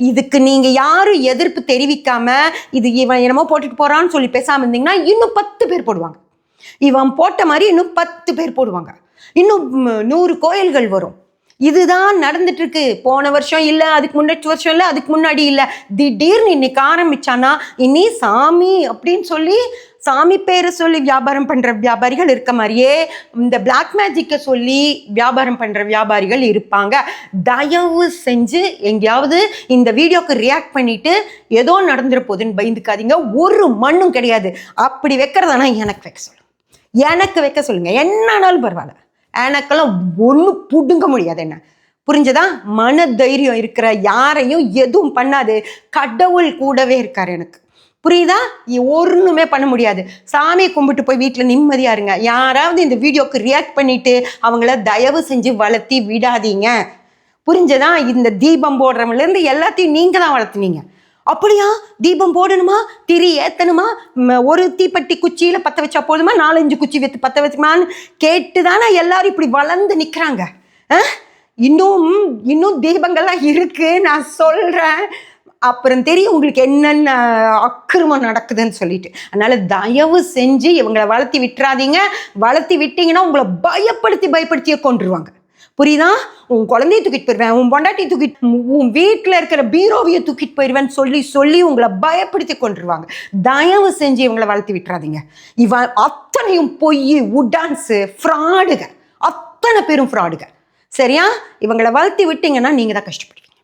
இதுக்கு நீங்க யாரும் எதிர்ப்பு தெரிவிக்காம இது இவன் என்னமோ போட்டுட்டு போறான்னு சொல்லி பேசாம இருந்தீங்கன்னா இன்னும் 10 பேர் போடுவாங்க. இவன் போட்ட மாதிரி இன்னும் 10 பேர் போடுவாங்க. இன்னும் 100 கோயில்கள் வரும். இதுதான் நடந்துட்டு இருக்கு. போன வருஷம் இல்லை, அதுக்கு முன்னாடி வருஷம் இல்லை, அதுக்கு முன்னாடி இல்லை, திடீர்னு இன்னைக்கு ஆரம்பிச்சானா இனி சாமி அப்படின்னு சொல்லி சாமி பேரை சொல்லி வியாபாரம் பண்ற வியாபாரிகள் இருக்க மாதிரியே இந்த பிளாக் மேஜிக்கை சொல்லி வியாபாரம் பண்ற வியாபாரிகள் இருப்பாங்க. தயவு செஞ்சு எங்கேயாவது இந்த வீடியோக்கு ரியாக்ட் பண்ணிட்டு ஏதோ நடந்துட போகுதுன்னு பயந்துக்காதீங்க. ஒரு மண்ணும் கிடையாது. அப்படி வைக்கிறதானா எனக்கு வைக்க சொல்லுங்க, எனக்கு வைக்க சொல்லுங்க, என்னன்னாலும் பரவாயில்ல. எனக்கெல்லாம் ஒன்றும் புடுங்க முடியாது. என்ன புரிஞ்சதா? மன தைரியம் இருக்கிற யாரையும் எதுவும் பண்ணாது. கடவுள் கூடவே இருக்காரு எனக்கு, புரியுதா? ஒன்றுமே பண்ண முடியாது. சாமி கும்பிட்டு போய் வீட்டில் நிம்மதியா இருங்க. யாராவது இந்த வீடியோக்கு ரியாக்ட் பண்ணிட்டு அவங்கள தயவு செஞ்சு வளர்த்தி விடாதீங்க, புரிஞ்சதா? இந்த தீபம் போடுறவங்கலேருந்து எல்லாத்தையும் நீங்க தான் வளர்த்துனீங்க. அப்படியா? தீபம் போடணுமா, திரி ஏத்தணுமா, ஒரு தீப்பெட்டி குச்சியில பற்ற வச்சா போதுமா, 4-5 குச்சி வைத்து பற்ற வச்சுமான்னு கேட்டுதானே எல்லாரும் இப்படி வளர்ந்து நிற்கிறாங்க. இன்னும் தீபங்கள்லாம் இருக்கு, நான் சொல்றேன். அப்புறம் தெரியும் உங்களுக்கு என்னென்ன அக்கிரமம் நடக்குதுன்னு சொல்லிட்டு. அதனால தயவு செஞ்சு இவங்களை வளர்த்தி விட்டுறாதீங்க. வளர்த்தி விட்டீங்கன்னா உங்களை பயப்படுத்தியே கொண்டுருவாங்க, புரியுதா? உன் குழந்தைய தூக்கிட்டு போயிடுவேன், உன் பொண்டாட்டி தூக்கிட்டு, உன் வீட்டில் இருக்கிற பீரோவியை தூக்கிட்டு போயிடுவேன்னு சொல்லி உங்களை பயப்படுத்தி கொண்டுருவாங்க. தயவு செஞ்சு இவங்களை வளர்த்தி விட்டுறாதீங்க. இவன் அத்தனையும் பொய், உடான்ஸு, ஃப்ராடுக, அத்தனை பேரும் ஃப்ராடுக. சரியா? இவங்களை வளர்த்தி விட்டீங்கன்னா நீங்க தான் கஷ்டப்படுவீங்க.